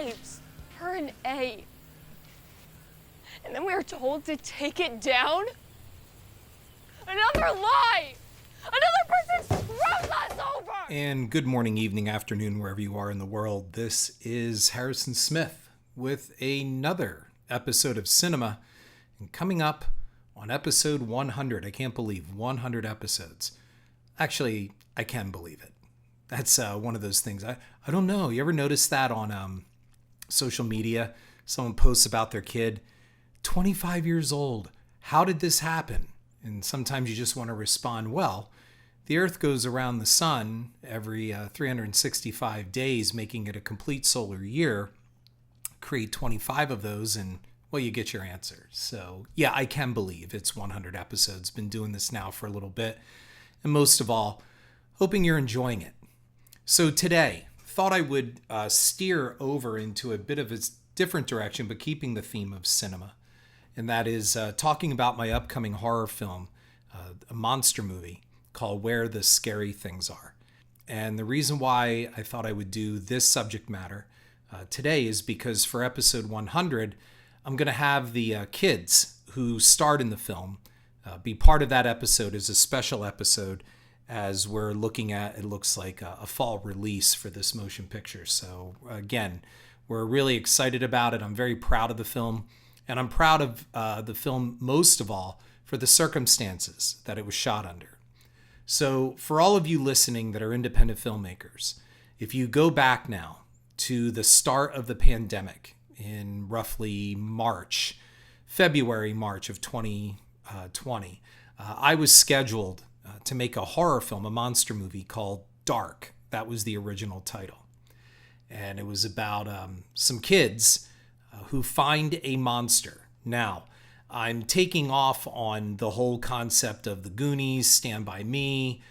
lives for an A. And then we are told to take it down? Another lie! Another person screws us over! And good morning, evening, afternoon, wherever you are in the world. This is Harrison Smith with another episode of Cinema. And coming up on episode 100, I can't believe 100 episodes. Actually, I can believe it. That's one of those things. I don't know. You ever notice that on social media? Someone posts about their kid, 25 years old. How did this happen? And sometimes you just want to respond, well, the Earth goes around the sun every 365 days, making it a complete solar year. Create 25 of those and, well, you get your answer. So, yeah, I can believe it's 100 episodes. Been doing this now for a little bit. And most of all, hoping you're enjoying it. So today, thought I would steer over into a bit of a different direction, but keeping the theme of cinema. And that is talking about my upcoming horror film, a monster movie called Where the Scary Things Are. And the reason why I thought I would do this subject matter today is because for episode 100, I'm going to have the kids who starred in the film be part of that episode as a special episode as we're looking at, it looks like a fall release for this motion picture. So again, we're really excited about it. I'm very proud of the film. And I'm proud of the film most of all for the circumstances that it was shot under. So for all of you listening that are independent filmmakers, if you go back now to the start of the pandemic in roughly February, March of 2020, I was scheduled to make a horror film, a monster movie called Dark. That was the original title. And it was about some kids who find a monster. Now, I'm taking off on the whole concept of the Goonies, Stand By Me,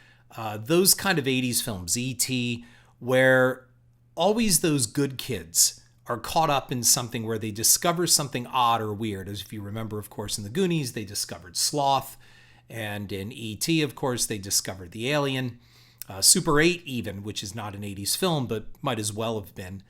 those kind of 80s films, E.T., where always those good kids are caught up in something where they discover something odd or weird. As if you remember, of course, in the Goonies, they discovered sloth. And in E.T., of course, they discovered the alien. Super 8 even, which is not an 80s film, but might as well have been.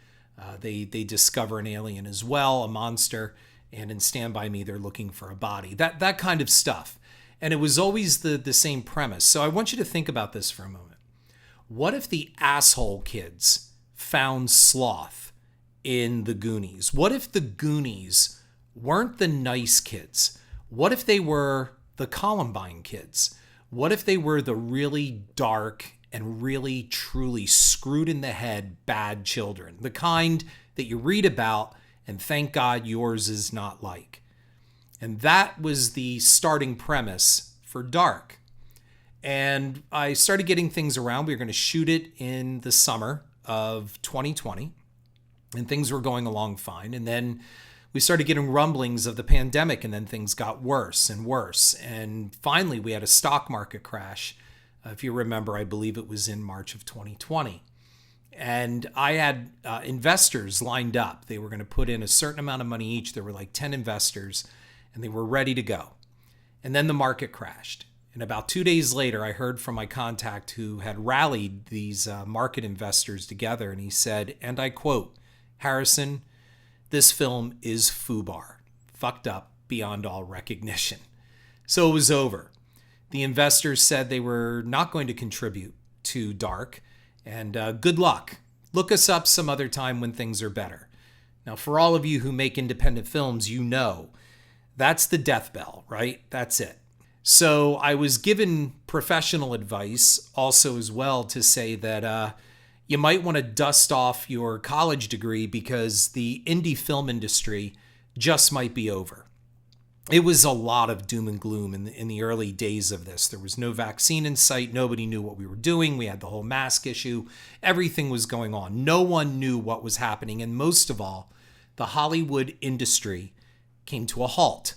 They discover an alien as well, a monster, and in Stand By Me, they're looking for a body. That kind of stuff. And it was always the same premise. So I want you to think about this for a moment. What if the asshole kids found sloth in the Goonies? What if the Goonies weren't the nice kids? What if they were the Columbine kids? What if they were the really dark and really truly screwed in the head bad children, the kind that you read about and thank God yours is not like? And that was the starting premise for Dark. And I started getting things around. We were going to shoot it in the summer of 2020, and things were going along fine. And then we started getting rumblings of the pandemic, and then things got worse and worse. And finally, we had a stock market crash. If you remember, I believe it was in March of 2020. And I had investors lined up. They were going to put in a certain amount of money each. There were like 10 investors, and they were ready to go. And then the market crashed. And about 2 days later, I heard from my contact who had rallied these market investors together, and he said, and I quote, "Harrison, this film is FUBAR, fucked up beyond all recognition." So it was over. The investors said they were not going to contribute to Dark, and good luck. Look us up some other time when things are better. Now, for all of you who make independent films, you know that's the death bell, right? That's it. So I was given professional advice also as well to say that you might want to dust off your college degree because the indie film industry just might be over. It was a lot of doom and gloom in the early days of this. There was no vaccine in sight. Nobody knew what we were doing. We had the whole mask issue. Everything was going on. No one knew what was happening. And most of all, the Hollywood industry came to a halt.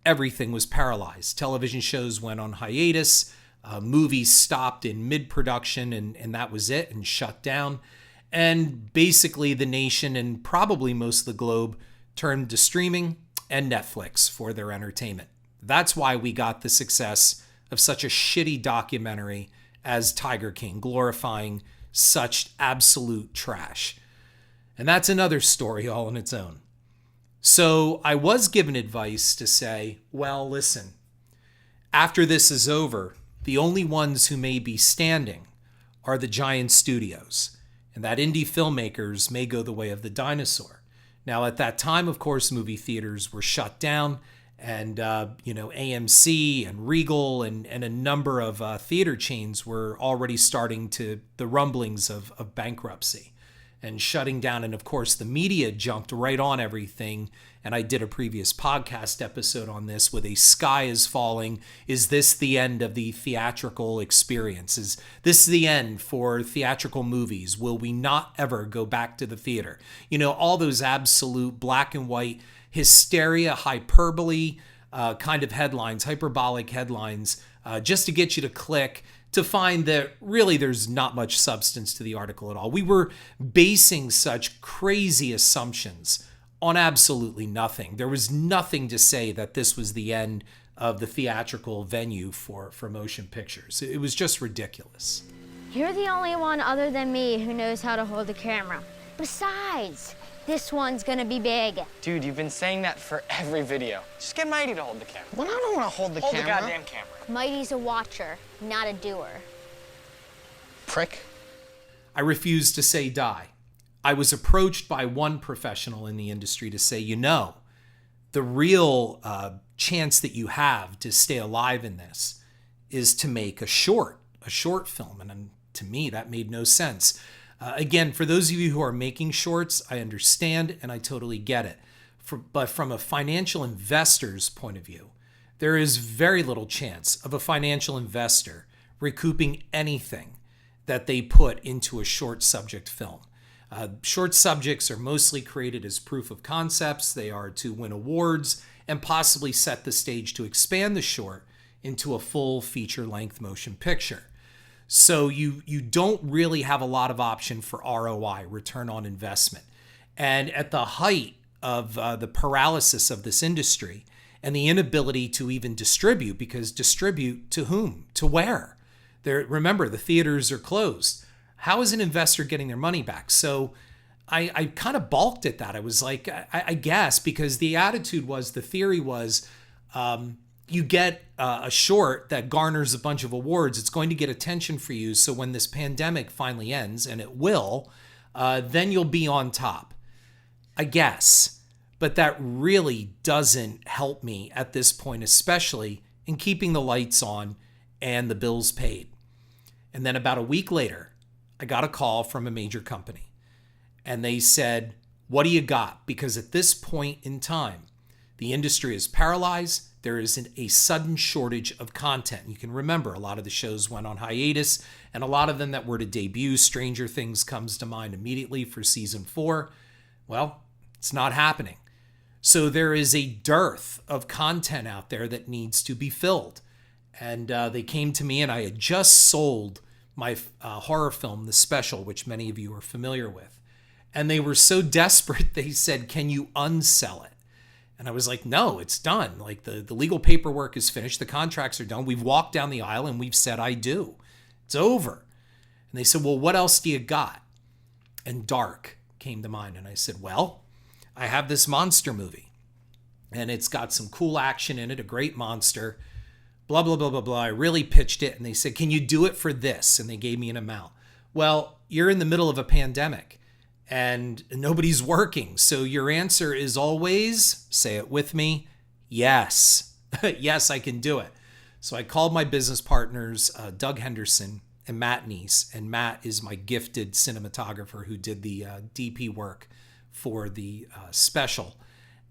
Everything was paralyzed. Television shows went on hiatus. Movies stopped in mid-production, and that was it, and shut down. And basically the nation and probably most of the globe turned to streaming and Netflix for their entertainment. That's why we got the success of such a shitty documentary as Tiger King, glorifying such absolute trash. And that's another story all on its own. So I was given advice to say, well, listen, after this is over, the only ones who may be standing are the giant studios, and that indie filmmakers may go the way of the dinosaur. Now, at that time, of course, movie theaters were shut down, and AMC and Regal and a number of theater chains were already starting to the rumblings of bankruptcy and shutting down. And of course, the media jumped right on everything. And I did a previous podcast episode on this with a sky is falling. Is this the end of the theatrical experience? Is this the end for theatrical movies? Will we not ever go back to the theater? All those absolute black and white hysteria, hyperbole kind of headlines, hyperbolic headlines, just to get you to click, to find that really there's not much substance to the article at all. We were basing such crazy assumptions on absolutely nothing. There was nothing to say that this was the end of the theatrical venue for motion pictures. It was just ridiculous. You're the only one other than me who knows how to hold a camera. Besides, this one's gonna be big. Dude, you've been saying that for every video. Just get Mighty to hold the camera. Well, I don't want to hold the camera. Hold the goddamn camera. Mighty's a watcher, not a doer. Prick. I refused to say die. I was approached by one professional in the industry to say, the real chance that you have to stay alive in this is to make a short film. And to me, that made no sense. Again, for those of you who are making shorts, I understand and I totally get it. But from a financial investor's point of view, there is very little chance of a financial investor recouping anything that they put into a short subject film. Short subjects are mostly created as proof of concepts. They are to win awards and possibly set the stage to expand the short into a full feature-length motion picture. So you don't really have a lot of option for ROI, return on investment. And at the height of the paralysis of this industry and the inability to even distribute, because distribute to whom? To where? Remember, the theaters are closed. How is an investor getting their money back? So I kind of balked at that. I was like, I guess, because the attitude was, the theory was, you get a short that garners a bunch of awards, it's going to get attention for you. So when this pandemic finally ends, and it will, then you'll be on top. I guess. But that really doesn't help me at this point, especially in keeping the lights on and the bills paid. And then about a week later, I got a call from a major company. And they said, what do you got? Because at this point in time, the industry is paralyzed. There is a sudden shortage of content. You can remember a lot of the shows went on hiatus, and a lot of them that were to debut, Stranger Things comes to mind immediately for season 4. Well, it's not happening. So there is a dearth of content out there that needs to be filled. And they came to me, and I had just sold my horror film, The Special, which many of you are familiar with. And they were so desperate, they said, can you unsell it? And I was like, no, it's done. Like the legal paperwork is finished. The contracts are done. We've walked down the aisle and we've said, I do. It's over. And they said, well, what else do you got? And Dark came to mind. And I said, well, I have this monster movie and it's got some cool action in it, a great monster, blah, blah, blah, blah, blah. I really pitched it. And they said, can you do it for this? And they gave me an amount. Well, you're in the middle of a pandemic and nobody's working. So your answer is always, say it with me, yes. Yes, I can do it. So I called my business partners, Doug Henderson and Matt Neese. And Matt is my gifted cinematographer who did the DP work for the special.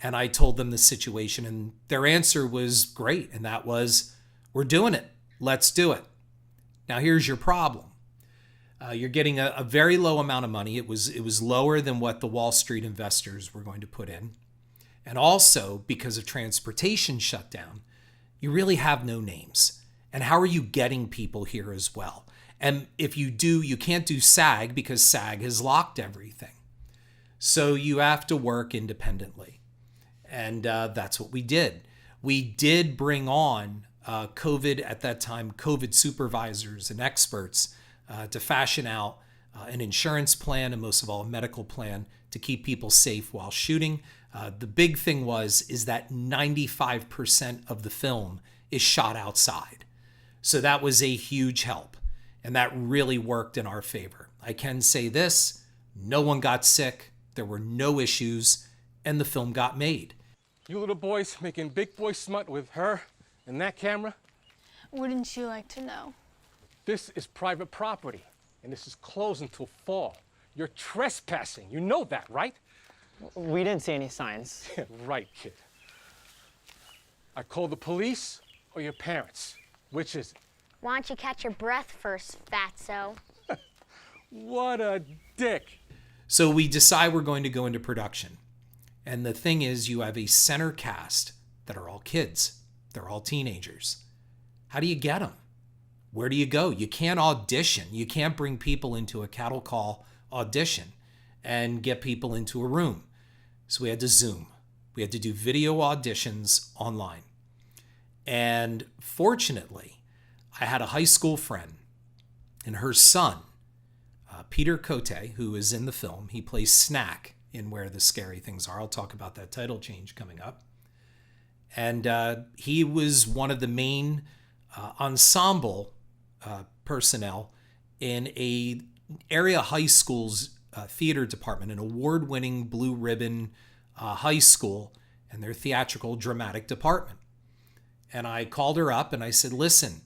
And I told them the situation and their answer was great. And that was, we're doing it. Let's do it. Now here's your problem. You're getting a very low amount of money. It was lower than what the Wall Street investors were going to put in. And also, because of transportation shutdown, you really have no names. And how are you getting people here as well? And if you do, you can't do SAG because SAG has locked everything. So you have to work independently. And that's what we did. We did bring on COVID at that time, COVID supervisors and experts to fashion out an insurance plan and most of all a medical plan to keep people safe while shooting. The big thing is that 95% of the film is shot outside. So that was a huge help, and that really worked in our favor. I can say this, no one got sick, there were no issues, and the film got made. You little boys making big boy smut with her and that camera? Wouldn't you like to know? This is private property, and this is closed until fall. You're trespassing. You know that, right? We didn't see any signs. Right, kid. I call the police or your parents. Which is it? Why don't you catch your breath first, fatso? What a dick. So we decide we're going to go into production. And the thing is, you have a center cast that are all kids. They're all teenagers. How do you get them? Where do you go? You can't audition. You can't bring people into a cattle call audition and get people into a room. So we had to Zoom. We had to do video auditions online. And fortunately, I had a high school friend and her son, Peter Cote, who is in the film. He plays Snack in Where the Scary Things Are. I'll talk about that title change coming up. And he was one of the main ensemble personnel in a area high school's theater department, an award-winning Blue Ribbon high school and their theatrical dramatic department. And I called her up and I said, listen,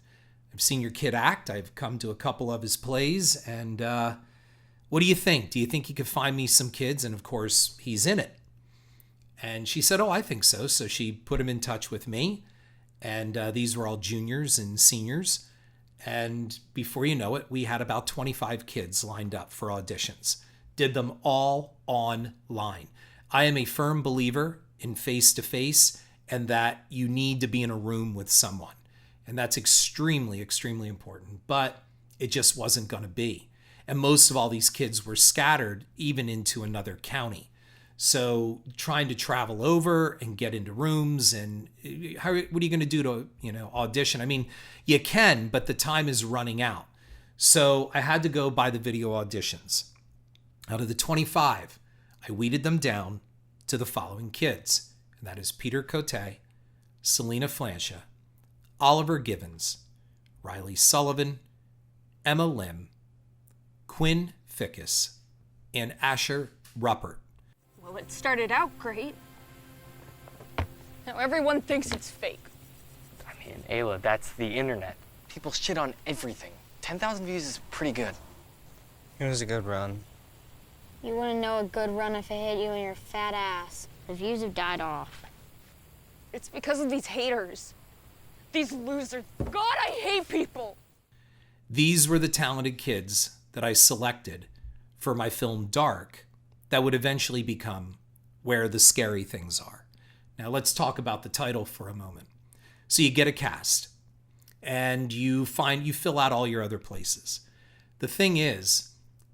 I've seen your kid act. I've come to a couple of his plays. And what do you think? Do you think he could find me some kids? And of course, he's in it. And she said, oh, I think so. So she put him in touch with me. And these were all juniors and seniors. And before you know it, we had about 25 kids lined up for auditions. Did them all online. I am a firm believer in face-to-face and that you need to be in a room with someone. And that's extremely, extremely important. But it just wasn't going to be. And most of all these kids were scattered even into another county. So trying to travel over and get into rooms and what are you going to do to, audition? I mean, you can, but the time is running out. So I had to go by the video auditions. Out of the 25, I weeded them down to the following kids. And that is Peter Cote, Selena Flansha, Oliver Givens, Riley Sullivan, Emma Lim, Quinn Fickus, and Asher Ruppert. Well, it started out great. Now everyone thinks it's fake. I mean, Ayla, that's the internet. People shit on everything. 10,000 views is pretty good. It was a good run. You wouldn't know a good run if it hit you in your fat ass. The views have died off. It's because of these haters. These losers. God, I hate people. These were the talented kids that I selected for my film Dark that would eventually become Where the Scary Things Are. Now let's talk about the title for a moment. So you get a cast and you fill out all your other places. The thing is,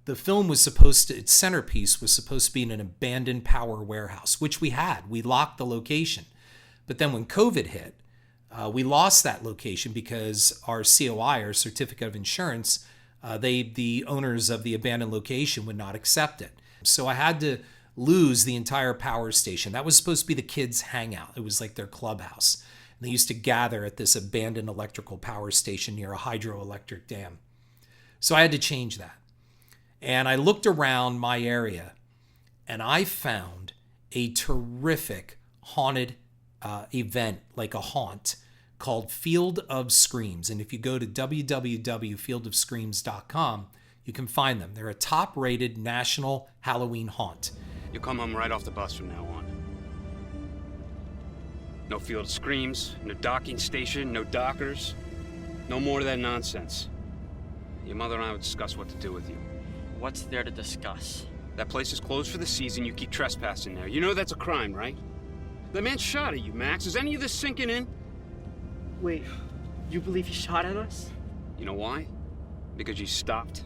the film was its centerpiece was supposed to be in an abandoned power warehouse, which we had. We locked the location. But then when COVID hit, we lost that location because our COI, our certificate of insurance, the owners of the abandoned location would not accept it. So I had to lose the entire power station. That was supposed to be the kids' hangout. It was like their clubhouse. And they used to gather at this abandoned electrical power station near a hydroelectric dam. So I had to change that. And I looked around my area and I found a terrific haunted event, like a haunt, called Field of Screams. And if you go to www.fieldofscreams.com, you can find them. They're a top-rated national Halloween haunt. You'll come home right off the bus from now on. No Field of Screams, no docking station, no dockers. No more of that nonsense. Your mother and I will discuss what to do with you. What's there to discuss? That place is closed for the season. You keep trespassing there. You know that's a crime, right? The man shot at you, Max. Is any of this sinking in? Wait, you believe he shot at us? You know why? Because you stopped.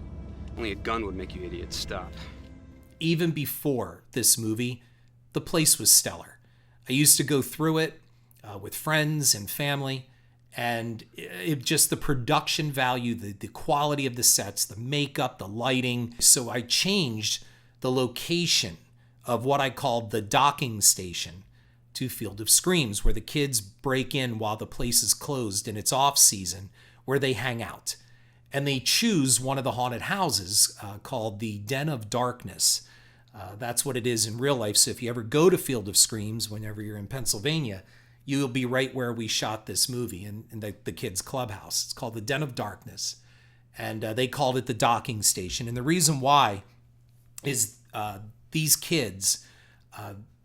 Only a gun would make you idiots stop. Even before this movie, the place was stellar. I used to go through it with friends and family, and just the production value, the quality of the sets, the makeup, the lighting. So I changed the location of what I called the docking station to Field of Screams, where the kids break in while the place is closed and it's off season, where they hang out. And they choose one of the haunted houses called the Den of Darkness. That's what it is in real life. So if you ever go to Field of Screams, whenever you're in Pennsylvania, you'll be right where we shot this movie in the kids' clubhouse. It's called the Den of Darkness. And they called it the docking station. And the reason why is these kids,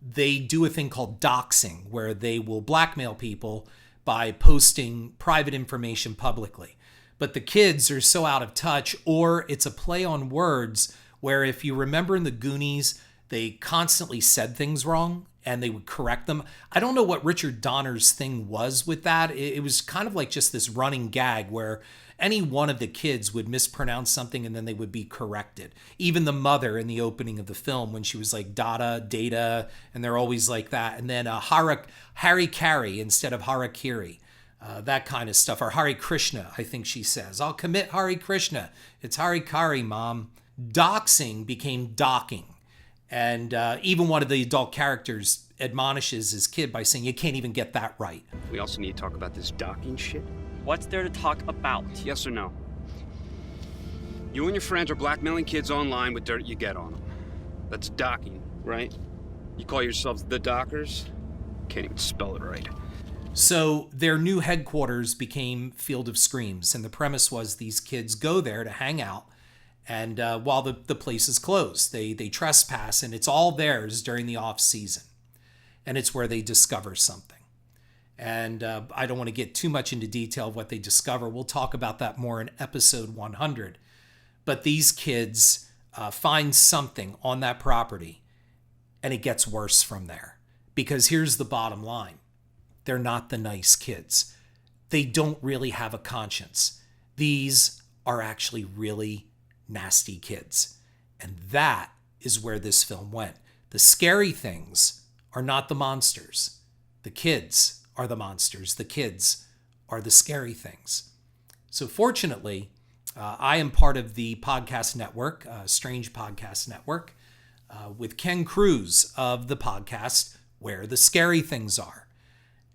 they do a thing called doxing, where they will blackmail people by posting private information publicly. But the kids are so out of touch, or it's a play on words where, if you remember in the Goonies, they constantly said things wrong and they would correct them. I don't know what Richard Donner's thing was with that. It was kind of like just this running gag where any one of the kids would mispronounce something and then they would be corrected. Even the mother in the opening of the film, when she was like Data, and they're always like that. And then Harry Carey instead of Harakiri. That kind of stuff. Or Hare Krishna, I think she says. I'll commit Hare Krishna. It's Hare Kari, Mom. Doxing became docking. And even one of the adult characters admonishes his kid by saying, you can't even get that right. We also need to talk about this docking shit. What's there to talk about? Yes or no? You and your friends are blackmailing kids online with dirt you get on them. That's docking, right? You call yourselves the Dockers? Can't even spell it right. So their new headquarters became Field of Screams, and the premise was these kids go there to hang out, and while the place is closed, they trespass, and it's all theirs during the off season, and it's where they discover something. And I don't want to get too much into detail of what they discover. We'll talk about that more in episode 100. But these kids find something on that property, and it gets worse from there. Because here's the bottom line. They're not the nice kids. They don't really have a conscience. These are actually really nasty kids. And that is where this film went. The scary things are not the monsters. The kids are the monsters. The kids are the scary things. So fortunately, I am part of the podcast network, Strange Podcast Network, with Ken Cruz of the podcast Where the Scary Things Are.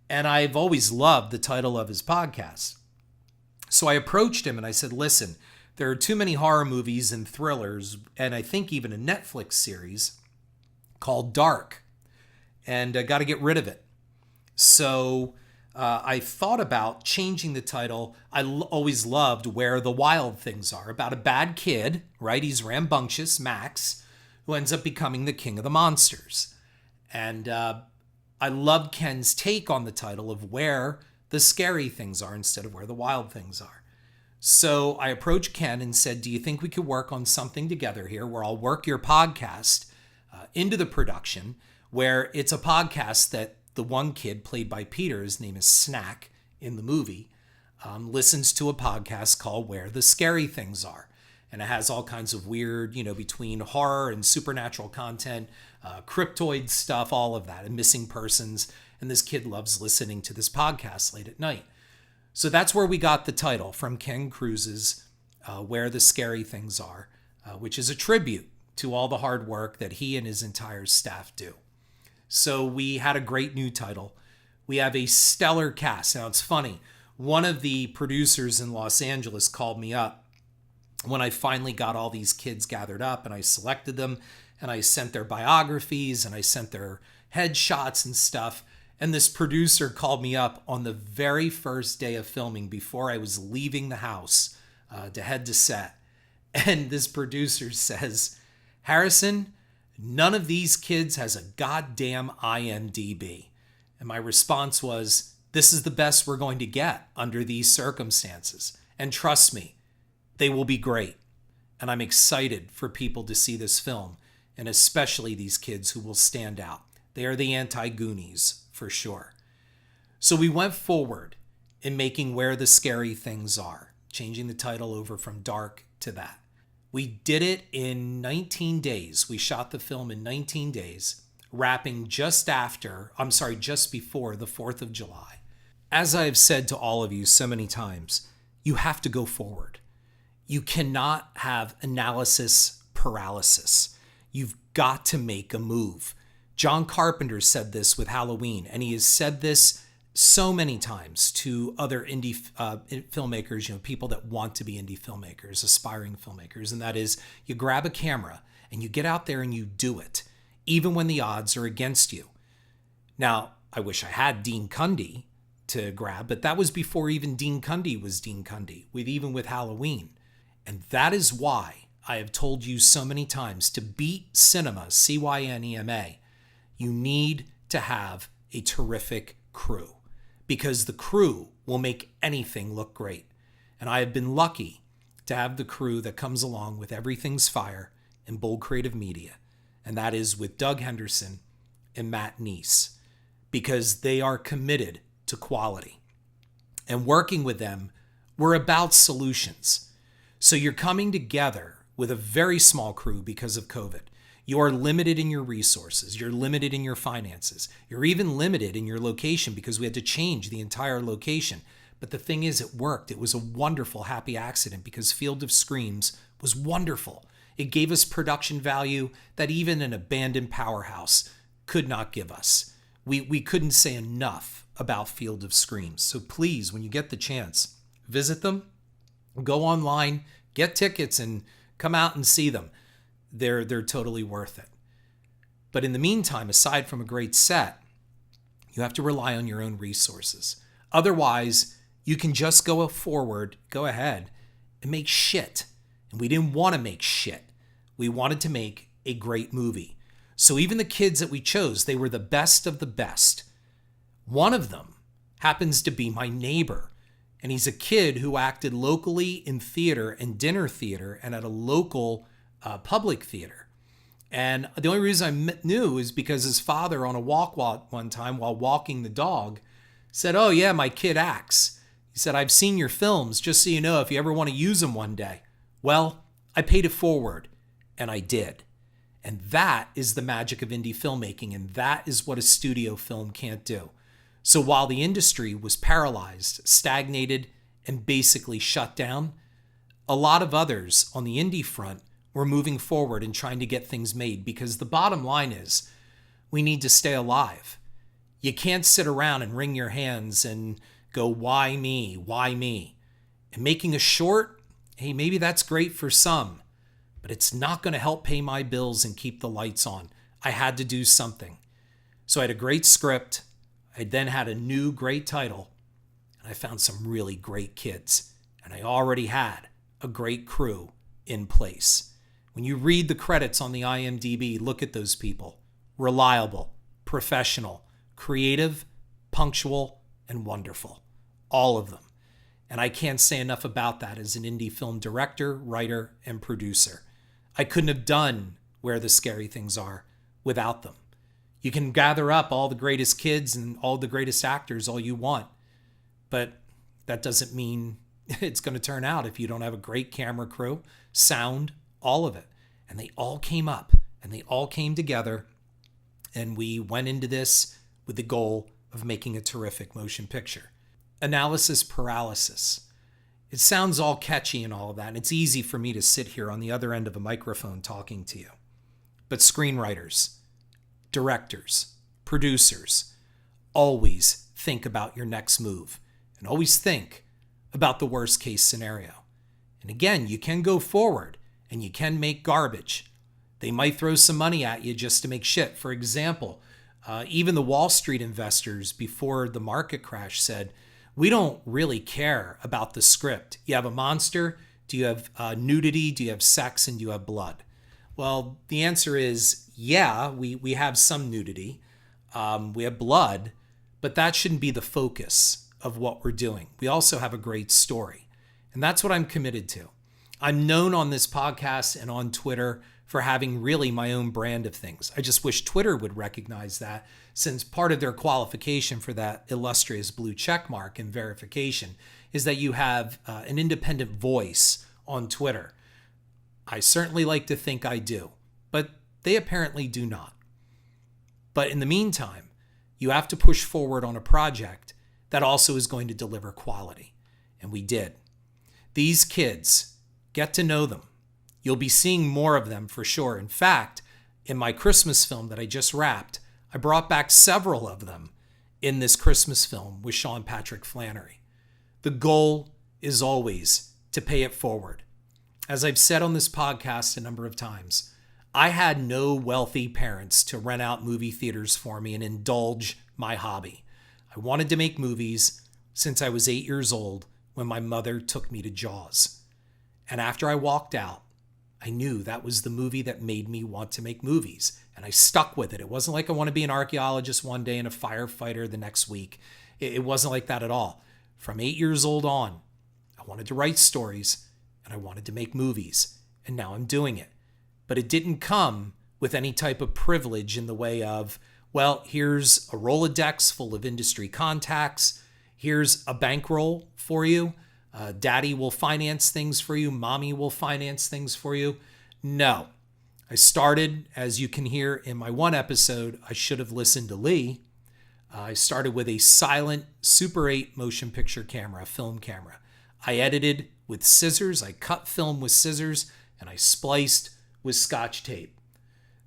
And I've always loved the title of his podcast. So I approached him and I said, listen, there are too many horror movies and thrillers, and I think even a Netflix series called Dark, and I got to get rid of it. So I thought about changing the title. I always loved Where the Wild Things Are, about a bad kid, right? He's rambunctious, Max, who ends up becoming the king of the monsters. And I loved Ken's take on the title of Where the Scary Things Are instead of Where the Wild Things Are. So I approached Ken and said, do you think we could work on something together here where I'll work your podcast into the production, where it's a podcast that the one kid played by Peter, his name is Snack in the movie, listens to a podcast called Where the Scary Things Are. And it has all kinds of weird, between horror and supernatural content, cryptoid stuff, all of that, and missing persons. And this kid loves listening to this podcast late at night. So that's where we got the title from Ken Cruz's Where the Scary Things Are, which is a tribute to all the hard work that he and his entire staff do. So we had a great new title. We have a stellar cast. Now it's funny. One of the producers in Los Angeles called me up when I finally got all these kids gathered up, and I selected them, and I sent their biographies, and I sent their headshots and stuff. And this producer called me up on the very first day of filming before I was leaving the house to head to set. And this producer says, Harrison, none of these kids has a goddamn IMDb. And my response was, this is the best we're going to get under these circumstances. And trust me, they will be great. And I'm excited for people to see this film, and especially these kids who will stand out. They are the anti-Goonies, for sure. So we went forward in making Where the Scary Things Are, changing the title over from Dark to that. We did it in 19 days. We shot the film in 19 days, wrapping just before the 4th of July. As I've said to all of you so many times, you have to go forward. You cannot have analysis paralysis. You've got to make a move. John Carpenter said this with Halloween, and he has said this so many times to other indie filmmakers, people that want to be indie filmmakers, aspiring filmmakers, and that is you grab a camera and you get out there and you do it, even when the odds are against you. Now, I wish I had Dean Cundy to grab, but that was before even Dean Cundy was Dean Cundy, even with Halloween. And that is why I have told you so many times, to beat cinema, CYNEMA, you need to have a terrific crew, because the crew will make anything look great. And I have been lucky to have the crew that comes along with Everything's Fire and Bold Creative Media, and that is with Doug Henderson and Matt Neese, because they are committed to quality. And working with them, we're about solutions. So you're coming together with a very small crew because of COVID. You are limited in your resources. You're limited in your finances. You're even limited in your location because we had to change the entire location. But the thing is, it worked. It was a wonderful, happy accident because Field of Screams was wonderful. It gave us production value that even an abandoned powerhouse could not give us. We couldn't say enough about Field of Screams. So please, when you get the chance, visit them, go online, get tickets, and come out and see them. They're totally worth it. But in the meantime, aside from a great set, you have to rely on your own resources. Otherwise, you can just go ahead and make shit. And we didn't want to make shit. We wanted to make a great movie. So even the kids that we chose, they were the best of the best. One of them happens to be my neighbor. And he's a kid who acted locally in theater and dinner theater and at a local public theater. And the only reason I knew is because his father on a walk one time while walking the dog said, "Oh yeah, my kid acts." He said, "I've seen your films, just so you know, if you ever want to use them one day." Well, I paid it forward, and I did. And that is the magic of indie filmmaking, and that is what a studio film can't do. So while the industry was paralyzed, stagnated, and basically shut down, a lot of others on the indie front were moving forward and trying to get things made, because the bottom line is we need to stay alive. You can't sit around and wring your hands and go, why me? Why me? And making a short, hey, maybe that's great for some, but it's not going to help pay my bills and keep the lights on. I had to do something. So I had a great script. I then had a new great title, and I found some really great kids. And I already had a great crew in place. When you read the credits on the IMDb, look at those people. Reliable, professional, creative, punctual, and wonderful. All of them. And I can't say enough about that as an indie film director, writer, and producer. I couldn't have done Where the Scary Things Are without them. You can gather up all the greatest kids and all the greatest actors all you want, but that doesn't mean it's going to turn out if you don't have a great camera crew, sound, all of it. And they all came up and they all came together, and we went into this with the goal of making a terrific motion picture. Analysis paralysis. It sounds all catchy and all of that, and it's easy for me to sit here on the other end of a microphone talking to you. But screenwriters, directors, producers, always think about your next move and always think about the worst case scenario. And again, you can go forward and you can make garbage. They might throw some money at you just to make shit. For example, even the Wall Street investors before the market crash said, we don't really care about the script. You have a monster? Do you have nudity? Do you have sex? And do you have blood? Well, the answer is, yeah, we have some nudity. We have blood, but that shouldn't be the focus of what we're doing. We also have a great story. And that's what I'm committed to. I'm known on this podcast and on Twitter for having really my own brand of things. I just wish Twitter would recognize that, since part of their qualification for that illustrious blue check mark and verification is that you have an independent voice on Twitter. I certainly like to think I do, but they apparently do not. But in the meantime, you have to push forward on a project that also is going to deliver quality. And we did. These kids, get to know them. You'll be seeing more of them for sure. In fact, in my Christmas film that I just wrapped, I brought back several of them in this Christmas film with Sean Patrick Flannery. The goal is always to pay it forward. As I've said on this podcast a number of times, I had no wealthy parents to rent out movie theaters for me and indulge my hobby. I wanted to make movies since I was 8 years old when my mother took me to Jaws. And after I walked out, I knew that was the movie that made me want to make movies. And I stuck with it. It wasn't like I want to be an archaeologist one day and a firefighter the next week. It wasn't like that at all. From 8 years old on, I wanted to write stories and I wanted to make movies. And now I'm doing it. But it didn't come with any type of privilege in the way of, well, here's a Rolodex full of industry contacts. Here's a bankroll for you. Daddy will finance things for you. Mommy will finance things for you. No. I started, as you can hear in my one episode, I should have listened to Lee. I started with a silent Super 8 motion picture camera, film camera. I edited with scissors. I cut film with scissors and I spliced with Scotch tape.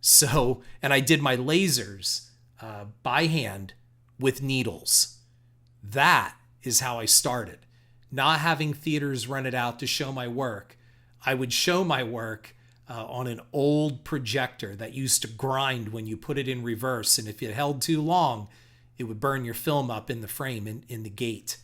So, and I did my lasers by hand with needles. That is how I started. Not having theaters rented out to show my work. I would show my work on an old projector that used to grind when you put it in reverse. And if it held too long, it would burn your film up in the frame in the gate.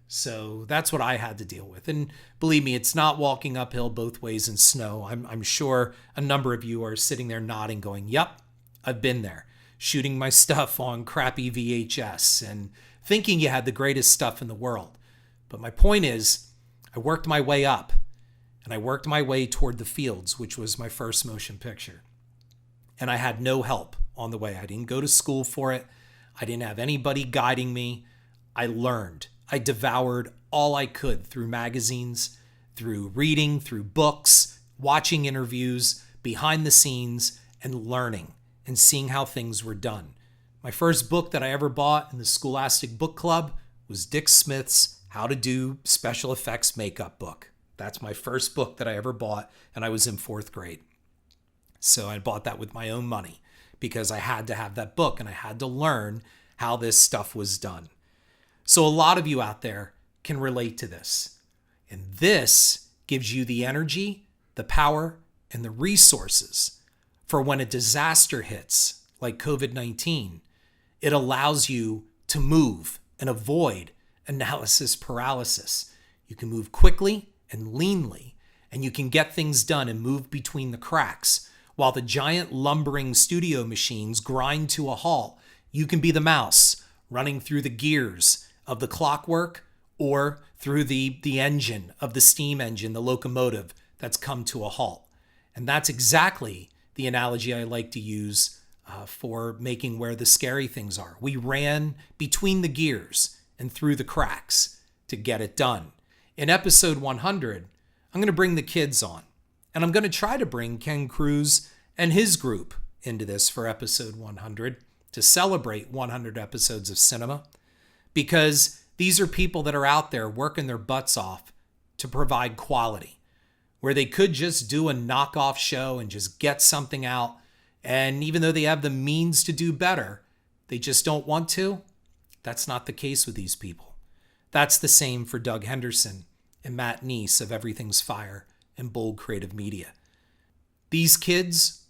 So that's what I had to deal with. And believe me, it's not walking uphill both ways in snow. I'm sure a number of you are sitting there nodding going, yep, I've been there. Shooting my stuff on crappy VHS and thinking you had the greatest stuff in the world. But my point is, I worked my way up and I worked my way toward The Fields, which was my first motion picture. And I had no help on the way. I didn't go to school for it. I didn't have anybody guiding me. I learned. I devoured all I could through magazines, through reading, through books, watching interviews, behind the scenes, and learning and seeing how things were done. My first book that I ever bought in the Scholastic Book Club was Dick Smith's How to Do Special Effects Makeup book. That's my first book that I ever bought, and I was in 4th grade. So I bought that with my own money because I had to have that book and I had to learn how this stuff was done. So a lot of you out there can relate to this. And this gives you the energy, the power, and the resources for when a disaster hits, like COVID-19. It allows you to move and avoid analysis paralysis. You can move quickly and leanly, and you can get things done and move between the cracks. While the giant lumbering studio machines grind to a halt, you can be the mouse running through the gears of the clockwork or through the engine of the steam engine, the locomotive that's come to a halt. And that's exactly the analogy I like to use for making where the scary things are. We ran between the gears and through the cracks to get it done. In episode 100, I'm going to bring the kids on. And I'm going to try to bring Ken Cruz and his group into this for episode 100 to celebrate 100 episodes of cinema. Because these are people that are out there working their butts off to provide quality, where they could just do a knockoff show and just get something out. And even though they have the means to do better, they just don't want to. That's not the case with these people. That's the same for Doug Henderson and Matt Neese of Everything's Fire and Bold Creative Media. These kids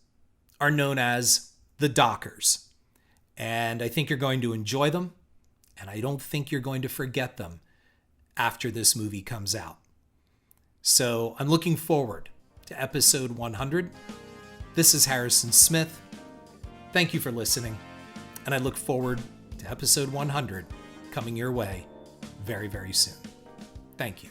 are known as the Dockers. And I think you're going to enjoy them. And I don't think you're going to forget them after this movie comes out. So I'm looking forward to episode 100. This is Harrison Smith. Thank you for listening. And I look forward to episode 100 coming your way very, very soon. Thank you.